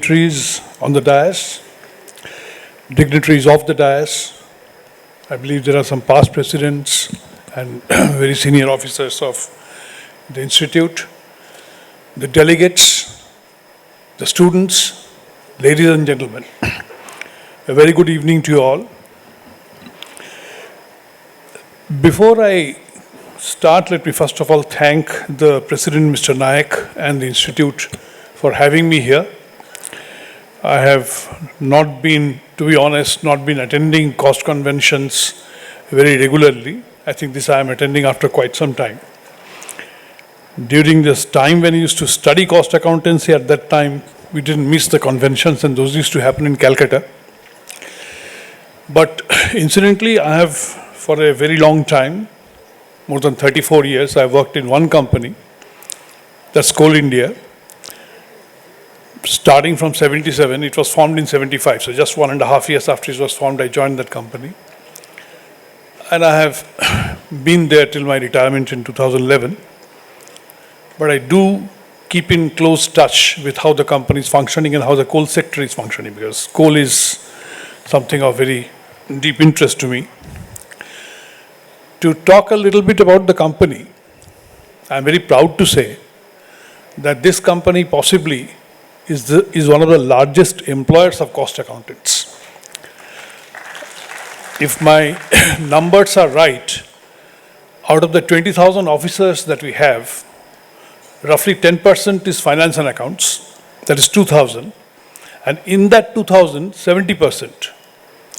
dignitaries on the dais, dignitaries of the dais. I believe there are some past presidents and very senior officers of the institute, the delegates, the students, ladies and gentlemen. A very good evening to you all. Before I start, let me first of all thank the President, Mr. Nayak, and the Institute for having me here. I have not been, to be honest, not been attending cost conventions very regularly. I think this I am attending after quite some time. During this time when I used to study cost accountancy, at that time we didn't miss the conventions, and those used to happen in Calcutta. But incidentally, I have for a very long time, more than 34 years, I worked in one company, that's Coal India. Starting from 77, it was formed in 75, so just 1.5 years after it was formed, I joined that company. And I have been there till my retirement in 2011. But I do keep in close touch with how the company is functioning and how the coal sector is functioning, because coal is something of very deep interest to me. To talk a little bit about the company, I'm very proud to say that this company possibly is one of the largest employers of cost accountants. If my numbers are right, out of the 20,000 officers that we have, roughly 10% is finance and accounts, that is 2,000. And in that 2,000, 70%,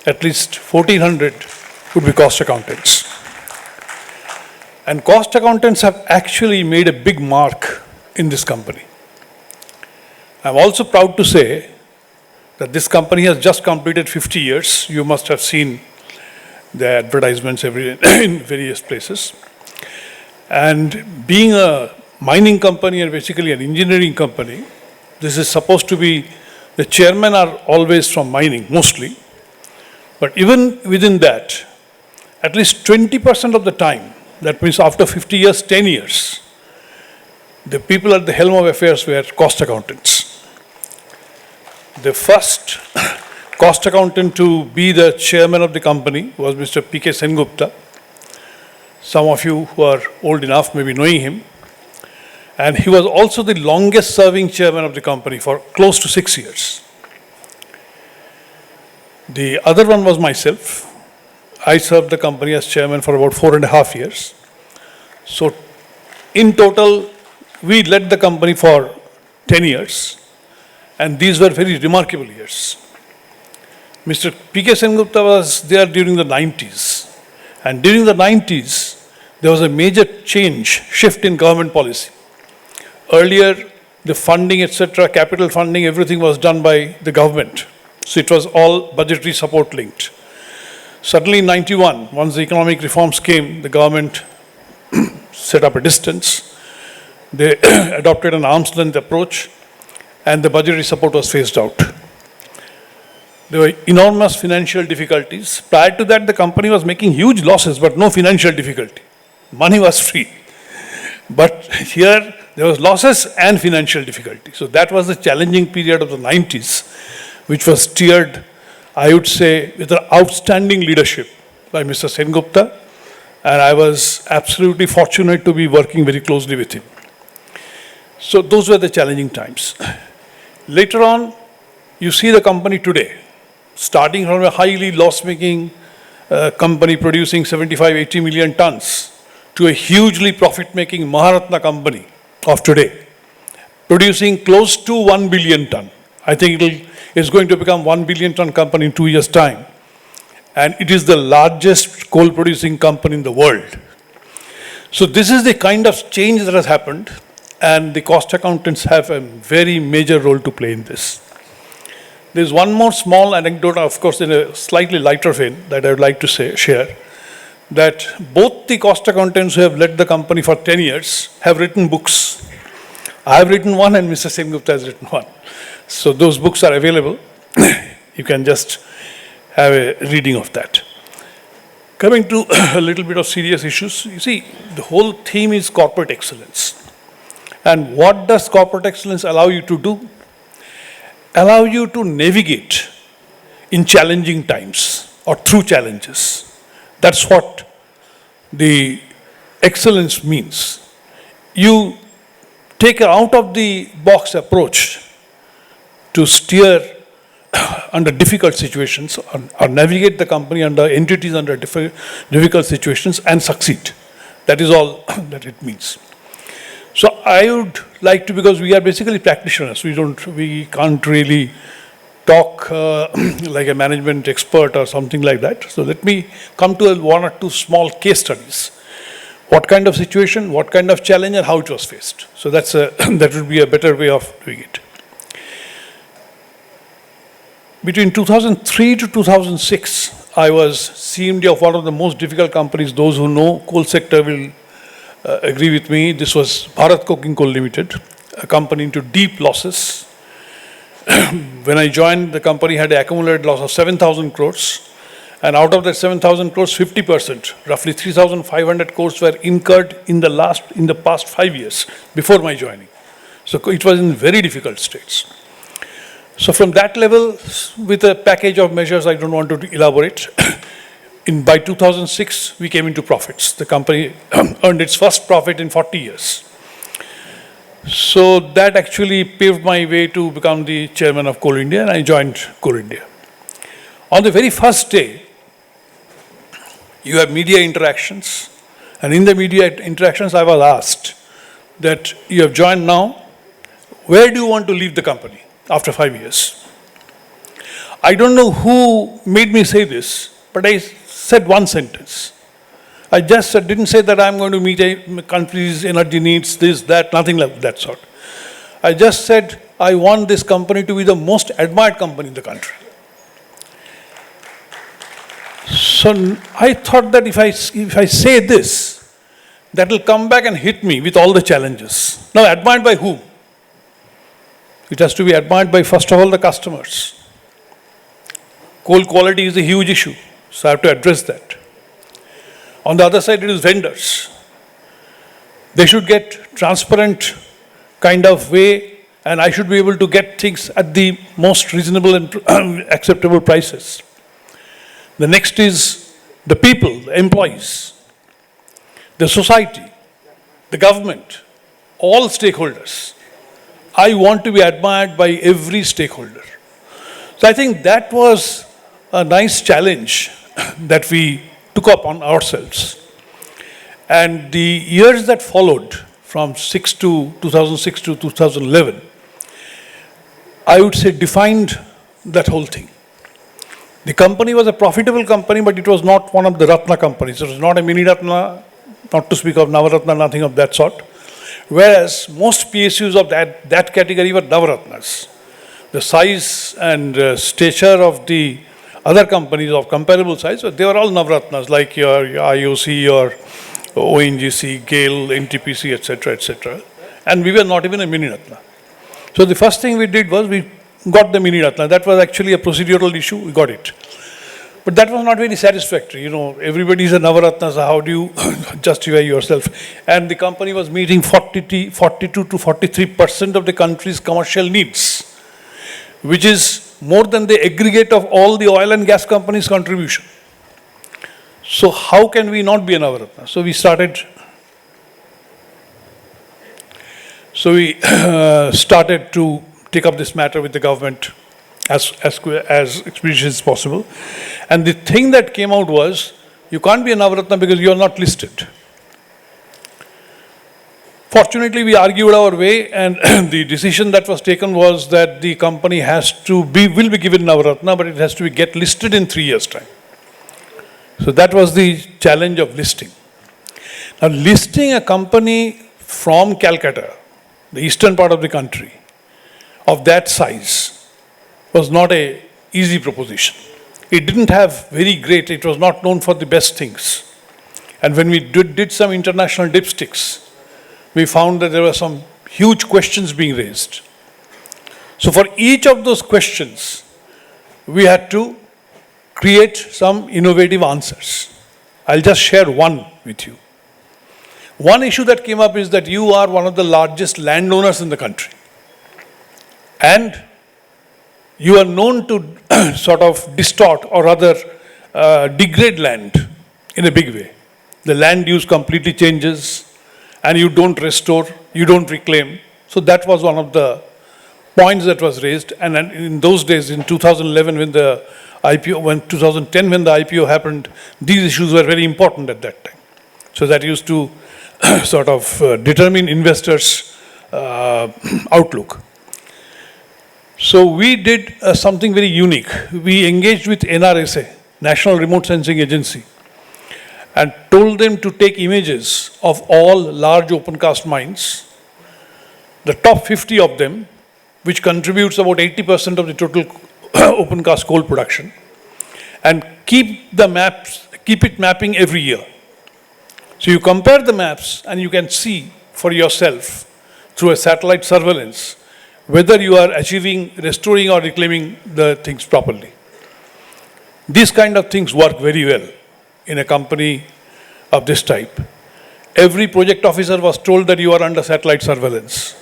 at least 1,400 would be cost accountants. And cost accountants have actually made a big mark in this company. I'm also proud to say that this company has just completed 50 years. You must have seen the advertisements in various places. And being a mining company and basically an engineering company, this is supposed to be, the chairmen are always from mining, mostly. But even within that, at least 20% of the time, that means after 50 years, 10 years, the people at the helm of affairs were cost accountants. The first cost accountant to be the chairman of the company was Mr. P.K. Sengupta. Some of you who are old enough may be knowing him. And he was also the longest serving chairman of the company for close to 6 years. The other one was myself. I served the company as chairman for about 4.5 years. So in total, we led the company for 10 years. And these were very remarkable years. Mr. P.K. Sengupta was there during the 90s. And during the 90s, there was a major shift in government policy. Earlier, the funding, etc., capital funding, everything was done by the government. So it was all budgetary support linked. Suddenly in 91, once the economic reforms came, the government set up a distance. They adopted an arm's length approach, and the budgetary support was phased out. There were enormous financial difficulties. Prior to that, the company was making huge losses, but no financial difficulty. Money was free. But here, there was losses and financial difficulty. So that was the challenging period of the 90s, which was steered, I would say, with an outstanding leadership by Mr. Sengupta, and I was absolutely fortunate to be working very closely with him. So those were the challenging times. Later on, you see the company today, starting from a highly loss-making company producing 75-80 million tons to a hugely profit-making Maharatna company of today, producing close to 1 billion ton. I think it's going to become 1 billion ton company in 2 years' time. And it is the largest coal-producing company in the world. So this is the kind of change that has happened, and the cost accountants have a very major role to play in this. There's one more small anecdote, of course, in a slightly lighter vein, that I would like to share, that both the cost accountants who have led the company for 10 years have written books. I have written one and Mr. Sengupta has written one. So those books are available. You can just have a reading of that. Coming to a little bit of serious issues, you see, the whole theme is corporate excellence. And what does corporate excellence allow you to do? allow you to navigate in challenging times or through challenges. That's what the excellence means. You take an out-of-the-box approach to steer under difficult situations or navigate the company under entities under difficult situations and succeed. That is all that it means. So I would like to, because we are basically practitioners, we can't really talk like a management expert or something like that. So let me come to one or two small case studies. What kind of situation, what kind of challenge, and how it was faced. So that would be a better way of doing it. Between 2003 to 2006, I was CMD of one of the most difficult companies. Those who know coal sector will agree with me. This was Bharat Coking Coal Limited, a company into deep losses. When I joined, the company had an accumulated loss of 7,000 crores. And out of that 7,000 crores, 50%, roughly 3,500 crores were incurred in the past 5 years before my joining. So it was in very difficult states. So from that level, with a package of measures, I don't want to elaborate. By 2006, we came into profits. The company earned its first profit in 40 years. So that actually paved my way to become the chairman of Coal India, and I joined Coal India. On the very first day, you have media interactions, and in the media interactions, I was asked that you have joined now, where do you want to leave the company after 5 years? I don't know who made me say this, but I said one sentence. I just didn't say that I'm going to meet a country's energy needs, this, that, nothing like that sort. I just said, I want this company to be the most admired company in the country. So I thought that if I say this, that will come back and hit me with all the challenges. Now, admired by whom? It has to be admired by, first of all, the customers. Coal quality is a huge issue, so I have to address that. On the other side, it is vendors. They should get transparent kind of way, and I should be able to get things at the most reasonable and acceptable prices. The next is the people, the employees, the society, the government, all stakeholders. I want to be admired by every stakeholder. So I think that was a nice challenge that we took up on ourselves. And the years that followed, from 2006 to 2011, I would say defined that whole thing. The company was a profitable company, but it was not one of the Ratna companies. It was not a mini Ratna, not to speak of Navaratna, nothing of that sort. Whereas most PSUs of that category were Navaratnas. The size and stature of the other companies of comparable size, they were all Navaratnas, like your IOC, your ONGC, GAIL, NTPC, etc., etc. And we were not even a mini Ratna. So the first thing we did was we got the mini Ratna. That was actually a procedural issue. We got it. But that was not very satisfactory. You know, everybody is a Navaratna, so how do you justify yourself? And the company was meeting 42 to 43% of the country's commercial needs, which is more than the aggregate of all the oil and gas companies' contribution. So how can we not be a Navaratna? So we started to take up this matter with the government as expeditiously as possible. And the thing that came out was, you can't be a Navaratna because you are not listed. Fortunately, we argued our way, and the decision that was taken was that the company will be given Navaratna, but it has to get listed in 3 years' time. So that was the challenge of listing. Now, listing a company from Calcutta, the eastern part of the country, of that size, was not an easy proposition. It didn't have it was not known for the best things. And when we did some international dipsticks, we found that there were some huge questions being raised. So for each of those questions, we had to create some innovative answers. I'll just share one with you. One issue that came up is that you are one of the largest landowners in the country. And you are known to sort of distort or rather degrade land in a big way. The land use completely changes and you don't restore, you don't reclaim. So that was one of the points that was raised. And then in those days, in 2011 when the IPO, when 2010 when the IPO happened, these issues were very important at that time. So that used to sort of determine investors' outlook. So we did something very unique. We engaged with NRSA, National Remote Sensing Agency, and told them to take images of all large open cast mines, the top 50 of them, which contributes about 80% of the total open cast coal production, and keep it mapping every year. So you compare the maps and you can see for yourself through a satellite surveillance whether you are achieving, restoring or reclaiming the things properly. These kind of things work very well in a company of this type. Every project officer was told that you are under satellite surveillance.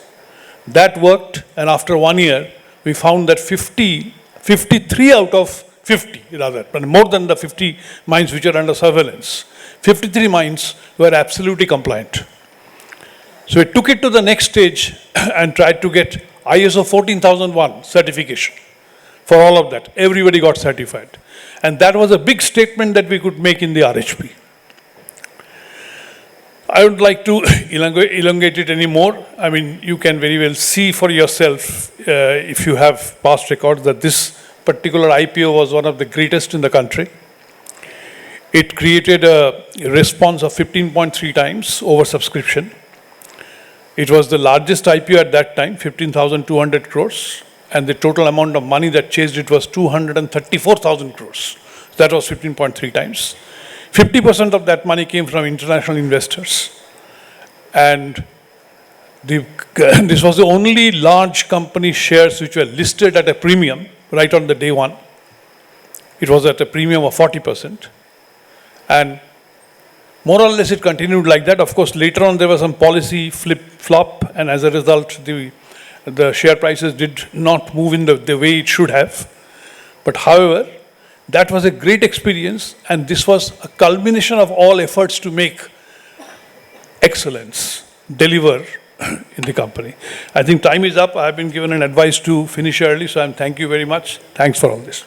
That worked, and after 1 year, we found that 53 out of 50, rather, but more than the 50 mines which are under surveillance, 53 mines were absolutely compliant. So we took it to the next stage and tried to get ISO 14001 certification for all of that. Everybody got certified. And that was a big statement that we could make in the RHP. I would like to elongate it anymore. I mean, you can very well see for yourself, if you have past records, that this particular IPO was one of the greatest in the country. It created a response of 15.3 times oversubscription. It was the largest IPO at that time, 15,200 crores, and the total amount of money that chased it was 234,000 crores. That was 15.3 times. 50% of that money came from international investors. And this was the only large company shares which were listed at a premium right on the day one. It was at a premium of 40%. And more or less it continued like that. Of course, later on there was some policy flip-flop, and as a result, the share prices did not move in the way it should have. But however, that was a great experience, and this was a culmination of all efforts to make excellence deliver in the company. I think time is up. I have been given an advice to finish early, so thank you very much. Thanks for all this.